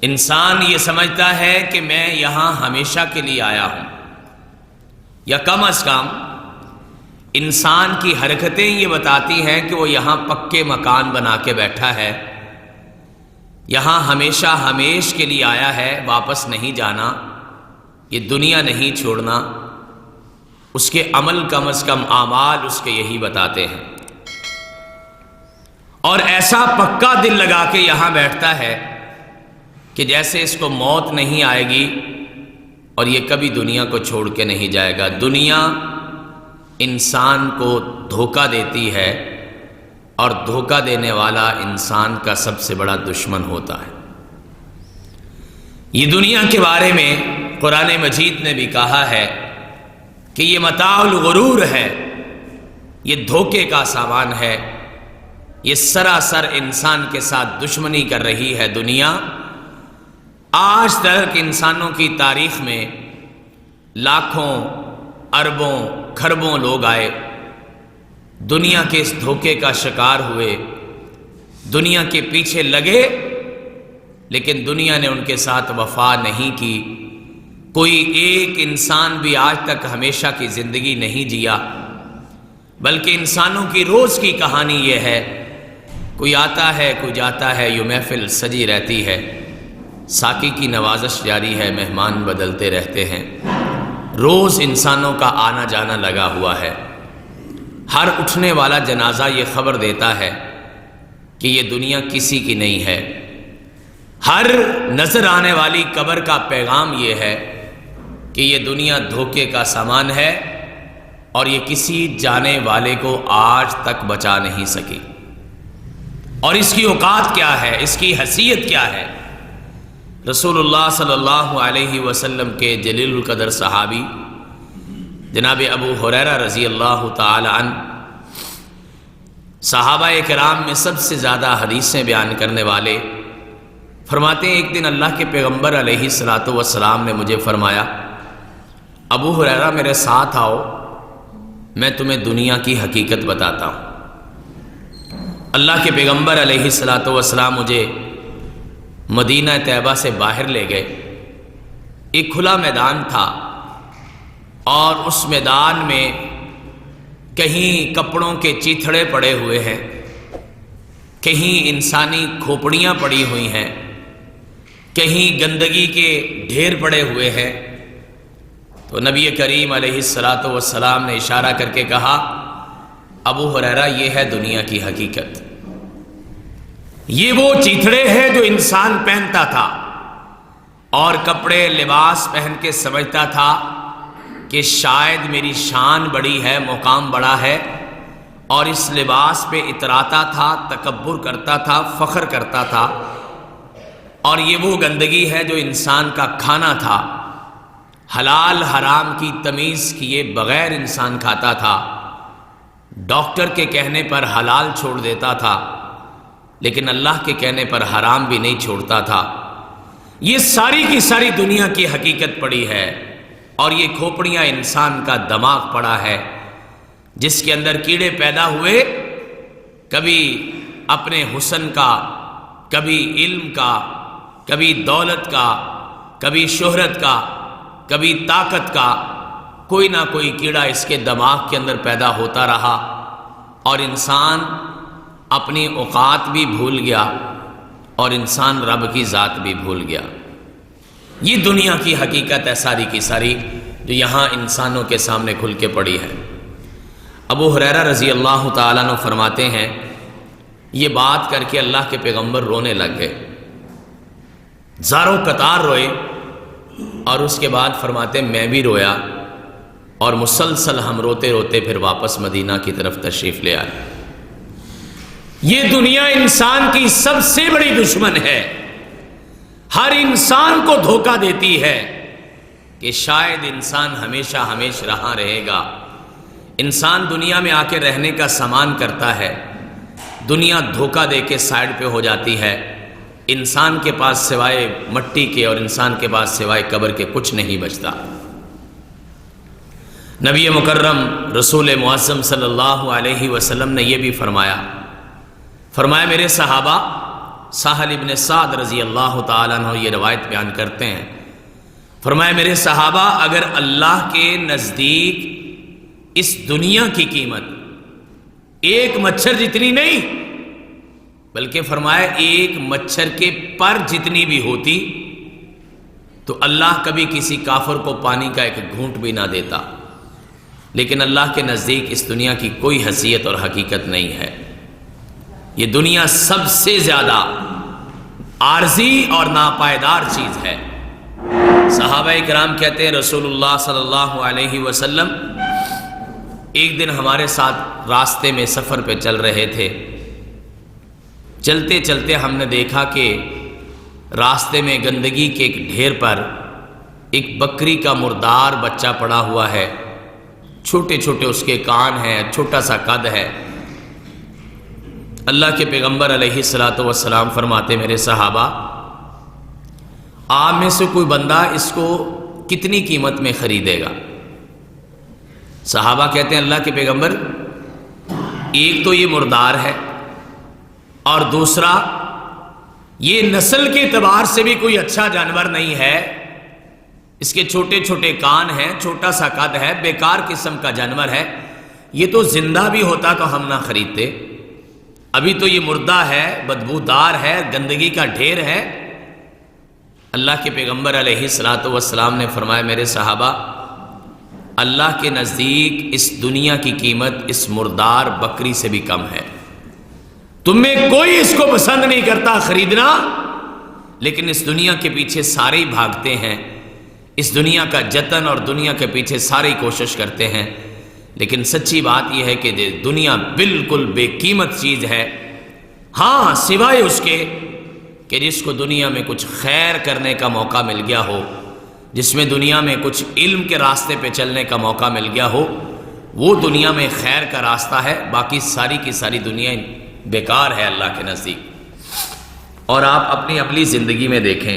انسان یہ سمجھتا ہے کہ میں یہاں ہمیشہ کے لیے آیا ہوں، یا کم از کم انسان کی حرکتیں یہ بتاتی ہیں کہ وہ یہاں پکے مکان بنا کے بیٹھا ہے، یہاں ہمیشہ ہمیش کے لیے آیا ہے، واپس نہیں جانا، یہ دنیا نہیں چھوڑنا۔ اس کے عمل کم از کم اعمال اس کے یہی بتاتے ہیں، اور ایسا پکا دل لگا کے یہاں بیٹھتا ہے کہ جیسے اس کو موت نہیں آئے گی اور یہ کبھی دنیا کو چھوڑ کے نہیں جائے گا۔ دنیا انسان کو دھوکہ دیتی ہے، اور دھوکہ دینے والا انسان کا سب سے بڑا دشمن ہوتا ہے۔ یہ دنیا کے بارے میں قرآن مجید نے بھی کہا ہے کہ یہ متاع الغرور ہے، یہ دھوکے کا سامان ہے، یہ سراسر انسان کے ساتھ دشمنی کر رہی ہے دنیا۔ آج تک انسانوں کی تاریخ میں لاکھوں اربوں کھربوں لوگ آئے، دنیا کے اس دھوکے کا شکار ہوئے، دنیا کے پیچھے لگے، لیکن دنیا نے ان کے ساتھ وفا نہیں کی۔ کوئی ایک انسان بھی آج تک ہمیشہ کی زندگی نہیں جیا، بلکہ انسانوں کی روز کی کہانی یہ ہے، کوئی آتا ہے کوئی جاتا ہے، یوں محفل سجی رہتی ہے، ساقی کی نوازش جاری ہے، مہمان بدلتے رہتے ہیں، روز انسانوں کا آنا جانا لگا ہوا ہے۔ ہر اٹھنے والا جنازہ یہ خبر دیتا ہے کہ یہ دنیا کسی کی نہیں ہے۔ ہر نظر آنے والی قبر کا پیغام یہ ہے کہ یہ دنیا دھوکے کا سامان ہے، اور یہ کسی جانے والے کو آج تک بچا نہیں سکی۔ اور اس کی اوقات کیا ہے، اس کی حیثیت کیا ہے؟ رسول اللہ صلی اللہ علیہ وسلم کے جلیل القدر صحابی جناب ابو ہریرہ رضی اللہ تعالی عنہ، صحابہ کرام میں سب سے زیادہ حدیثیں بیان کرنے والے، فرماتے ہیں ایک دن اللہ کے پیغمبر علیہ الصلوۃ والسلام نے مجھے فرمایا، ابو ہریرہ میرے ساتھ آؤ، میں تمہیں دنیا کی حقیقت بتاتا ہوں۔ اللہ کے پیغمبر علیہ الصلوۃ والسلام مجھے مدینہ طیبہ سے باہر لے گئے۔ ایک کھلا میدان تھا، اور اس میدان میں کہیں کپڑوں کے چیتھڑے پڑے ہوئے ہیں، کہیں انسانی کھوپڑیاں پڑی ہوئی ہیں، کہیں گندگی کے ڈھیر پڑے ہوئے ہیں۔ تو نبی کریم علیہ الصلوۃ والسلام نے اشارہ کر کے کہا، ابو ہریرہ یہ ہے دنیا کی حقیقت، یہ وہ چیتھڑے ہیں جو انسان پہنتا تھا، اور کپڑے لباس پہن کے سمجھتا تھا کہ شاید میری شان بڑی ہے، مقام بڑا ہے، اور اس لباس پہ اتراتا تھا، تکبر کرتا تھا، فخر کرتا تھا۔ اور یہ وہ گندگی ہے جو انسان کا کھانا تھا، حلال حرام کی تمیز کیے بغیر انسان کھاتا تھا، ڈاکٹر کے کہنے پر حلال چھوڑ دیتا تھا، لیکن اللہ کے کہنے پر حرام بھی نہیں چھوڑتا تھا۔ یہ ساری کی ساری دنیا کی حقیقت پڑی ہے، اور یہ کھوپڑیاں انسان کا دماغ پڑا ہے، جس کے اندر کیڑے پیدا ہوئے، کبھی اپنے حسن کا، کبھی علم کا، کبھی دولت کا، کبھی شہرت کا، کبھی طاقت کا، کوئی نہ کوئی کیڑا اس کے دماغ کے اندر پیدا ہوتا رہا، اور انسان اپنی اوقات بھی بھول گیا، اور انسان رب کی ذات بھی بھول گیا۔ یہ دنیا کی حقیقت ہے ساری کی ساری، جو یہاں انسانوں کے سامنے کھل کے پڑی ہے۔ ابو ہریرہ رضی اللہ تعالیٰ عنہ فرماتے ہیں، یہ بات کر کے اللہ کے پیغمبر رونے لگ گئے، زاروں قطار روئے، اور اس کے بعد فرماتے ہیں میں بھی رویا، اور مسلسل ہم روتے روتے پھر واپس مدینہ کی طرف تشریف لے آئے۔ یہ دنیا انسان کی سب سے بڑی دشمن ہے، ہر انسان کو دھوکہ دیتی ہے کہ شاید انسان ہمیشہ ہمیش رہا رہے گا۔ انسان دنیا میں آ کے رہنے کا سامان کرتا ہے، دنیا دھوکہ دے کے سائیڈ پہ ہو جاتی ہے، انسان کے پاس سوائے مٹی کے اور انسان کے پاس سوائے قبر کے کچھ نہیں بچتا۔ نبی مکرم رسول معظم صلی اللہ علیہ وسلم نے یہ بھی فرمایا میرے صحابہ، سہل ابن سعد رضی اللہ تعالیٰ عنہ یہ روایت بیان کرتے ہیں، فرمایا میرے صحابہ اگر اللہ کے نزدیک اس دنیا کی قیمت ایک مچھر جتنی نہیں بلکہ فرمایا ایک مچھر کے پر جتنی بھی ہوتی تو اللہ کبھی کسی کافر کو پانی کا ایک گھونٹ بھی نہ دیتا، لیکن اللہ کے نزدیک اس دنیا کی کوئی حیثیت اور حقیقت نہیں ہے۔ یہ دنیا سب سے زیادہ عارضی اور ناپائیدار چیز ہے۔ صحابہ کرام کہتے ہیں رسول اللہ صلی اللہ علیہ وسلم ایک دن ہمارے ساتھ راستے میں سفر پہ چل رہے تھے، چلتے چلتے ہم نے دیکھا کہ راستے میں گندگی کے ایک ڈھیر پر ایک بکری کا مردار بچہ پڑا ہوا ہے، چھوٹے چھوٹے اس کے کان ہیں، چھوٹا سا قد ہے۔ اللہ کے پیغمبر علیہ الصلوۃ والسلام فرماتے میرے صحابہ آپ میں سے کوئی بندہ اس کو کتنی قیمت میں خریدے گا؟ صحابہ کہتے ہیں اللہ کے پیغمبر ایک تو یہ مردار ہے اور دوسرا یہ نسل کے اعتبار سے بھی کوئی اچھا جانور نہیں ہے، اس کے چھوٹے چھوٹے کان ہیں، چھوٹا سا قد ہے، بیکار قسم کا جانور ہے، یہ تو زندہ بھی ہوتا تو ہم نہ خریدتے، ابھی تو یہ مردہ ہے، بدبودار ہے، گندگی کا ڈھیر ہے۔ اللہ کے پیغمبر علیہ الصلوۃ والسلام نے فرمایا میرے صحابہ اللہ کے نزدیک اس دنیا کی قیمت اس مردار بکری سے بھی کم ہے۔ تم میں کوئی اس کو پسند نہیں کرتا خریدنا، لیکن اس دنیا کے پیچھے سارے ہی بھاگتے ہیں، اس دنیا کا جتن اور دنیا کے پیچھے سارے کوشش کرتے ہیں، لیکن سچی بات یہ ہے کہ دنیا بالکل بے قیمت چیز ہے، ہاں سوائے اس کے کہ جس کو دنیا میں کچھ خیر کرنے کا موقع مل گیا ہو، جس میں دنیا میں کچھ علم کے راستے پہ چلنے کا موقع مل گیا ہو، وہ دنیا میں خیر کا راستہ ہے، باقی ساری کی ساری دنیا بیکار ہے اللہ کے نزدیک۔ اور آپ اپنی اپنی زندگی میں دیکھیں،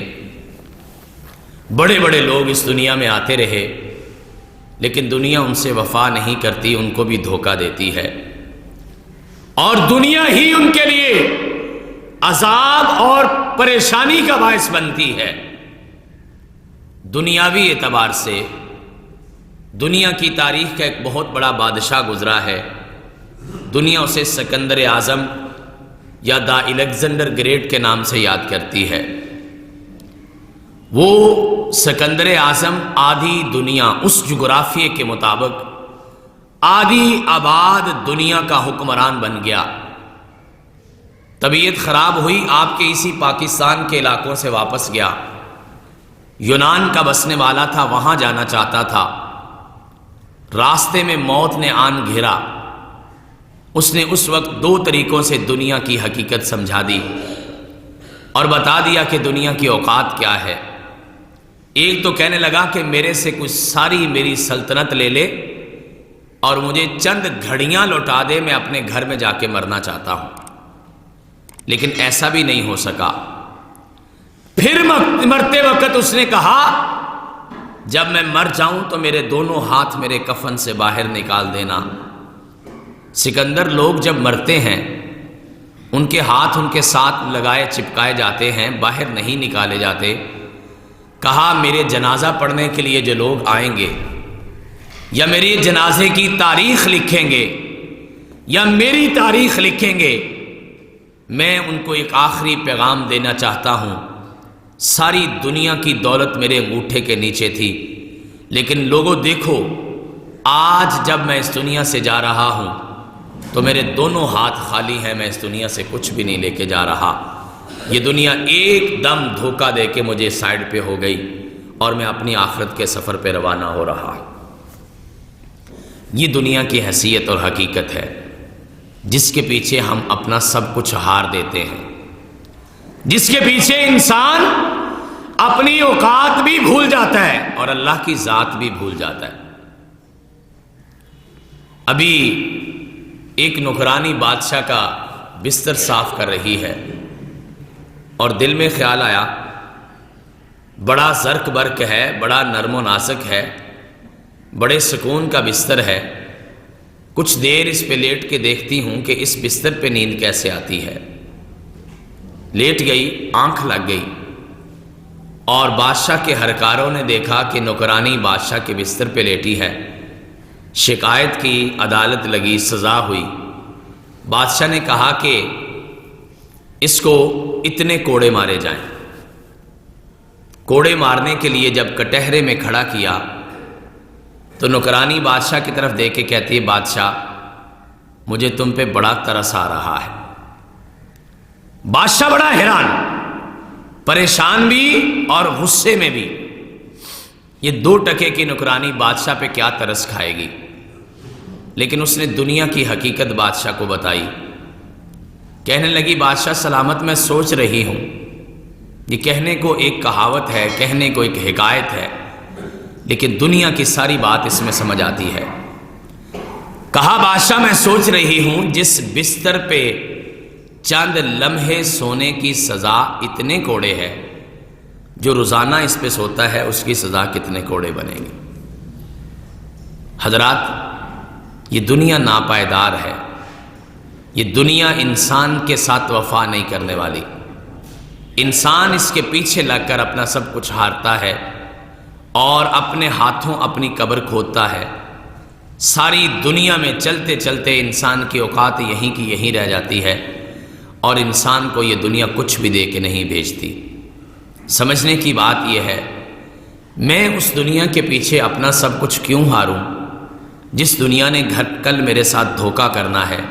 بڑے بڑے لوگ اس دنیا میں آتے رہے لیکن دنیا ان سے وفا نہیں کرتی، ان کو بھی دھوکہ دیتی ہے، اور دنیا ہی ان کے لیے عذاب اور پریشانی کا باعث بنتی ہے۔ دنیاوی اعتبار سے دنیا کی تاریخ کا ایک بہت بڑا بادشاہ گزرا ہے، دنیا اسے سکندر اعظم یا دا الیگزینڈر گریٹ کے نام سے یاد کرتی ہے۔ وہ سکندر اعظم آدھی دنیا اس جغرافیے کے مطابق آدھی آباد دنیا کا حکمران بن گیا۔ طبیعت خراب ہوئی، آپ کے اسی پاکستان کے علاقوں سے واپس گیا، یونان کا بسنے والا تھا، وہاں جانا چاہتا تھا، راستے میں موت نے آن گھیرا، اس نے اس وقت دو طریقوں سے دنیا کی حقیقت سمجھا دی اور بتا دیا کہ دنیا کی اوقات کیا ہے۔ ایک تو کہنے لگا کہ میرے سے کچھ ساری میری سلطنت لے لے اور مجھے چند گھڑیاں لوٹا دے، میں اپنے گھر میں جا کے مرنا چاہتا ہوں، لیکن ایسا بھی نہیں ہو سکا۔ پھر مرتے وقت اس نے کہا جب میں مر جاؤں تو میرے دونوں ہاتھ میرے کفن سے باہر نکال دینا۔ سکندر لوگ جب مرتے ہیں ان کے ہاتھ ان کے ساتھ لگائے چپکائے جاتے ہیں، باہر نہیں نکالے جاتے۔ کہا میرے جنازہ پڑھنے کے لیے جو لوگ آئیں گے یا میرے جنازے کی تاریخ لکھیں گے یا میری تاریخ لکھیں گے، میں ان کو ایک آخری پیغام دینا چاہتا ہوں۔ ساری دنیا کی دولت میرے انگوٹھے کے نیچے تھی، لیکن لوگوں دیکھو آج جب میں اس دنیا سے جا رہا ہوں تو میرے دونوں ہاتھ خالی ہیں، میں اس دنیا سے کچھ بھی نہیں لے کے جا رہا۔ یہ دنیا ایک دم دھوکہ دے کے مجھے سائیڈ پہ ہو گئی اور میں اپنی آخرت کے سفر پہ روانہ ہو رہا۔ یہ دنیا کی حیثیت اور حقیقت ہے جس کے پیچھے ہم اپنا سب کچھ ہار دیتے ہیں، جس کے پیچھے انسان اپنی اوقات بھی بھول جاتا ہے اور اللہ کی ذات بھی بھول جاتا ہے۔ ابھی ایک نوکرانی بادشاہ کا بستر صاف کر رہی ہے اور دل میں خیال آیا بڑا زرق برق ہے، بڑا نرم و نازک ہے، بڑے سکون کا بستر ہے، کچھ دیر اس پہ لیٹ کے دیکھتی ہوں کہ اس بستر پہ نیند کیسے آتی ہے۔ لیٹ گئی، آنکھ لگ گئی، اور بادشاہ کے ہرکاروں نے دیکھا کہ نوکرانی بادشاہ کے بستر پہ لیٹی ہے، شکایت کی، عدالت لگی، سزا ہوئی۔ بادشاہ نے کہا کہ اس کو اتنے کوڑے مارے جائیں۔ کوڑے مارنے کے لیے جب کٹہرے میں کھڑا کیا تو نوکرانی بادشاہ کی طرف دیکھ کے کہتی ہے، بادشاہ مجھے تم پہ بڑا ترس آ رہا ہے۔ بادشاہ بڑا حیران، پریشان بھی اور غصے میں بھی، یہ 2 ٹکے کی نوکرانی بادشاہ پہ کیا ترس کھائے گی؟ لیکن اس نے دنیا کی حقیقت بادشاہ کو بتائی۔ کہنے لگی، بادشاہ سلامت، میں سوچ رہی ہوں، یہ کہنے کو ایک کہاوت ہے، کہنے کو ایک حکایت ہے، لیکن دنیا کی ساری بات اس میں سمجھ آتی ہے۔ کہا، بادشاہ میں سوچ رہی ہوں، جس بستر پہ چند لمحے سونے کی سزا اتنے کوڑے ہے، جو روزانہ اس پہ سوتا ہے اس کی سزا کتنے کوڑے بنے گی۔ حضرات، یہ دنیا ناپائیدار ہے، یہ دنیا انسان کے ساتھ وفا نہیں کرنے والی۔ انسان اس کے پیچھے لگ کر اپنا سب کچھ ہارتا ہے اور اپنے ہاتھوں اپنی قبر کھودتا ہے۔ ساری دنیا میں چلتے چلتے انسان کی اوقات یہیں کی یہیں رہ جاتی ہے، اور انسان کو یہ دنیا کچھ بھی دے کے نہیں بھیجتی۔ سمجھنے کی بات یہ ہے، میں اس دنیا کے پیچھے اپنا سب کچھ کیوں ہاروں جس دنیا نے کل میرے ساتھ دھوکہ کرنا ہے،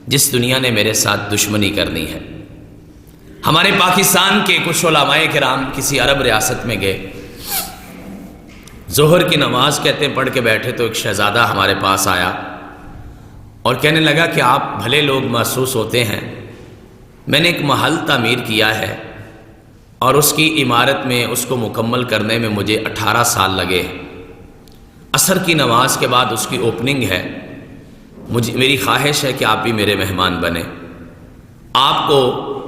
جس دنیا نے میرے ساتھ دشمنی کرنی ہے۔ ہمارے پاکستان کے کچھ علماء کرام کسی عرب ریاست میں گئے، ظہر کی نماز کہتے پڑھ کے بیٹھے تو ایک شہزادہ ہمارے پاس آیا اور کہنے لگا کہ آپ بھلے لوگ محسوس ہوتے ہیں، میں نے ایک محل تعمیر کیا ہے اور اس کی عمارت میں اس کو مکمل کرنے میں مجھے 18 سال لگے۔ عصر کی نماز کے بعد اس کی اوپننگ ہے، میری خواہش ہے کہ آپ بھی میرے مہمان بنیں، آپ کو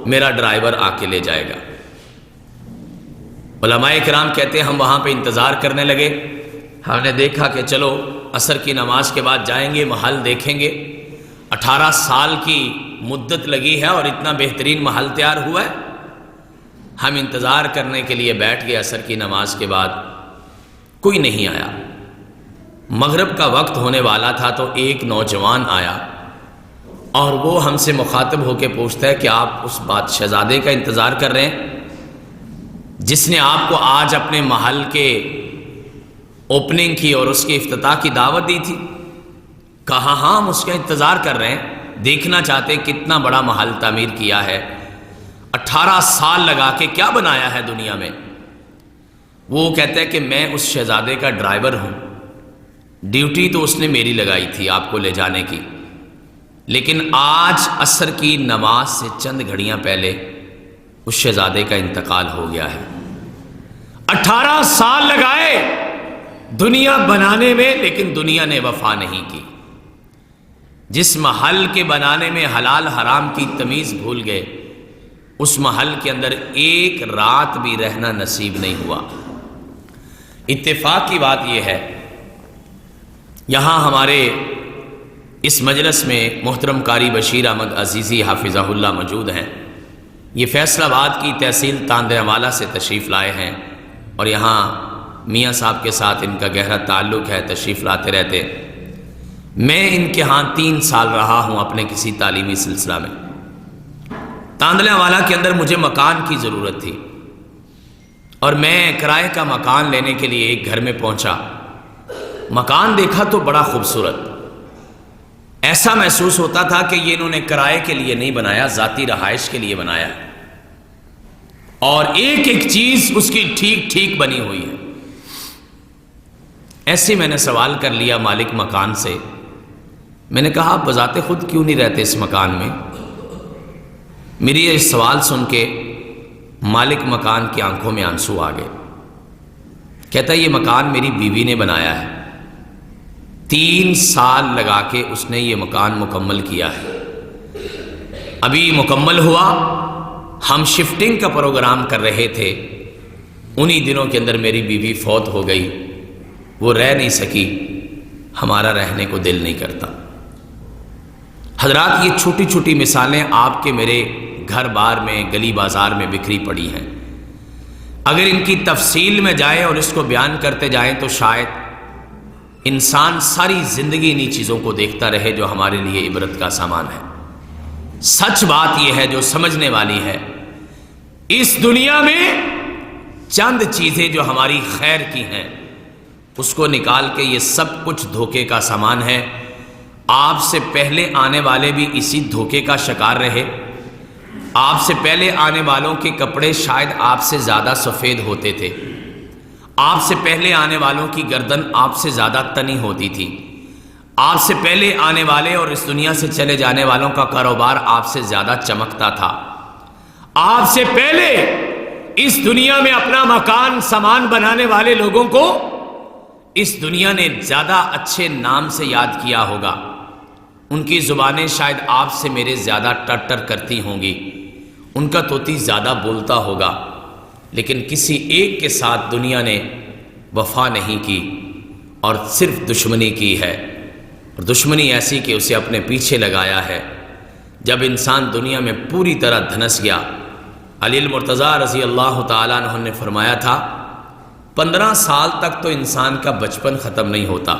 میرا ڈرائیور آ کے لے جائے گا۔ علماء کرام کہتے ہیں ہم وہاں پہ انتظار کرنے لگے، ہم نے دیکھا کہ چلو عصر کی نماز کے بعد جائیں گے، محل دیکھیں گے۔ 18 سال کی مدت لگی ہے اور اتنا بہترین محل تیار ہوا ہے۔ ہم انتظار کرنے کے لیے بیٹھ گئے، عصر کی نماز کے بعد کوئی نہیں آیا۔ مغرب کا وقت ہونے والا تھا تو ایک نوجوان آیا اور وہ ہم سے مخاطب ہو کے پوچھتا ہے کہ آپ اس شہزادے کا انتظار کر رہے ہیں جس نے آپ کو آج اپنے محل کے اوپننگ کی اور اس کی افتتاح کی دعوت دی تھی؟ کہا ہاں، ہم اس کا انتظار کر رہے ہیں، دیکھنا چاہتے ہیں کتنا بڑا محل تعمیر کیا ہے، 18 سال لگا کے کیا بنایا ہے دنیا میں۔ وہ کہتا ہے کہ میں اس شہزادے کا ڈرائیور ہوں، ڈیوٹی تو اس نے میری لگائی تھی آپ کو لے جانے کی، لیکن آج عصر کی نماز سے چند گھڑیاں پہلے اس شہزادے کا انتقال ہو گیا ہے۔ 18 سال لگائے دنیا بنانے میں، لیکن دنیا نے وفا نہیں کی۔ جس محل کے بنانے میں حلال حرام کی تمیز بھول گئے، اس محل کے اندر ایک رات بھی رہنا نصیب نہیں ہوا۔ اتفاق کی بات یہ ہے، یہاں ہمارے اس مجلس میں محترم قاری بشیر احمد عزیزی حافظہ اللہ موجود ہیں۔ یہ فیصل آباد کی تحصیل تاندروالا سے تشریف لائے ہیں اور یہاں میاں صاحب کے ساتھ ان کا گہرا تعلق ہے، تشریف لاتے رہتے۔ میں ان کے ہاں 3 سال رہا ہوں اپنے کسی تعلیمی سلسلہ میں۔ تاندروالا کے اندر مجھے مکان کی ضرورت تھی اور میں کرائے کا مکان لینے کے لیے ایک گھر میں پہنچا۔ مکان دیکھا تو بڑا خوبصورت، ایسا محسوس ہوتا تھا کہ یہ انہوں نے کرائے کے لیے نہیں بنایا، ذاتی رہائش کے لیے بنایا، اور ایک ایک چیز اس کی ٹھیک ٹھیک بنی ہوئی ہے۔ ایسے میں نے سوال کر لیا مالک مکان سے، میں نے کہا آپ بذات خود کیوں نہیں رہتے اس مکان میں؟ میری یہ سوال سن کے مالک مکان کی آنکھوں میں آنسو آ گئے۔ کہتا ہے یہ مکان میری بیوی نے بنایا ہے، 3 سال لگا کے اس نے یہ مکان مکمل کیا ہے، ابھی مکمل ہوا، ہم شفٹنگ کا پروگرام کر رہے تھے، انہی دنوں کے اندر میری بیوی فوت ہو گئی، وہ رہ نہیں سکی، ہمارا رہنے کو دل نہیں کرتا۔ حضرات، یہ چھوٹی چھوٹی مثالیں آپ کے میرے گھر بار میں گلی بازار میں بکھری پڑی ہیں۔ اگر ان کی تفصیل میں جائیں اور اس کو بیان کرتے جائیں تو شاید انسان ساری زندگی انہی چیزوں کو دیکھتا رہے جو ہمارے لیے عبرت کا سامان ہے۔ سچ بات یہ ہے جو سمجھنے والی ہے، اس دنیا میں چند چیزیں جو ہماری خیر کی ہیں اس کو نکال کے یہ سب کچھ دھوکے کا سامان ہے۔ آپ سے پہلے آنے والے بھی اسی دھوکے کا شکار رہے۔ آپ سے پہلے آنے والوں کے کپڑے شاید آپ سے زیادہ سفید ہوتے تھے، آپ سے پہلے آنے والوں کی گردن آپ سے زیادہ تنی ہوتی تھی، آپ سے پہلے آنے والے اور اس دنیا سے چلے جانے والوں کا کاروبار آپ سے زیادہ چمکتا تھا، آپ سے پہلے اس دنیا میں اپنا مکان سامان بنانے والے لوگوں کو اس دنیا نے زیادہ اچھے نام سے یاد کیا ہوگا، ان کی زبانیں شاید آپ سے میرے زیادہ ٹر کرتی ہوں گی، ان کا طوطی زیادہ بولتا ہوگا، لیکن کسی ایک کے ساتھ دنیا نے وفا نہیں کی اور صرف دشمنی کی ہے، اور دشمنی ایسی کہ اسے اپنے پیچھے لگایا ہے۔ جب انسان دنیا میں پوری طرح دھنس گیا، علی المرتضیٰ رضی اللہ تعالیٰ عنہ نے فرمایا تھا 15 سال تک تو انسان کا بچپن ختم نہیں ہوتا،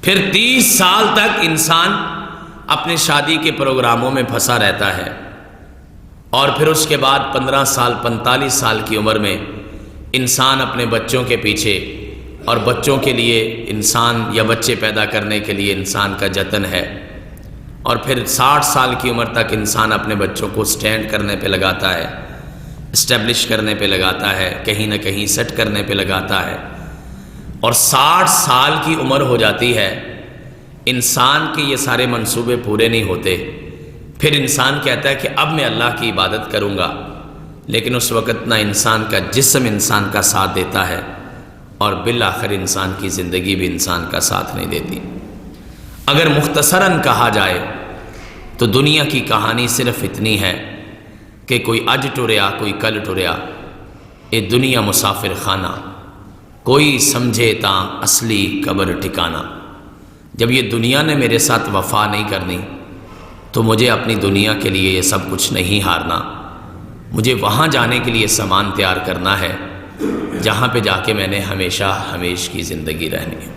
پھر 30 سال تک انسان اپنے شادی کے پروگراموں میں پھنسا رہتا ہے، اور پھر اس کے بعد 15 سال 45 سال کی عمر میں انسان اپنے بچوں کے پیچھے، اور بچوں کے لیے انسان یا بچے پیدا کرنے کے لیے انسان کا جتن ہے، اور پھر 60 سال کی عمر تک انسان اپنے بچوں کو سٹینڈ کرنے پہ لگاتا ہے، اسٹیبلش کرنے پہ لگاتا ہے، کہیں نہ کہیں سیٹ کرنے پہ لگاتا ہے، اور 60 سال کی عمر ہو جاتی ہے، انسان کے یہ سارے منصوبے پورے نہیں ہوتے، پھر انسان کہتا ہے کہ اب میں اللہ کی عبادت کروں گا، لیکن اس وقت نہ انسان کا جسم انسان کا ساتھ دیتا ہے، اور بالآخر انسان کی زندگی بھی انسان کا ساتھ نہیں دیتی۔ اگر مختصراً کہا جائے تو دنیا کی کہانی صرف اتنی ہے کہ کوئی اج ٹریا کوئی کل ٹریا، اے دنیا مسافر خانہ، کوئی سمجھے تاں اصلی قبر ٹھکانہ۔ جب یہ دنیا نے میرے ساتھ وفا نہیں کرنی تو مجھے اپنی دنیا کے لیے یہ سب کچھ نہیں ہارنا، مجھے وہاں جانے کے لیے سامان تیار کرنا ہے جہاں پہ جا کے میں نے ہمیشہ ہمیش کی زندگی رہنی ہے۔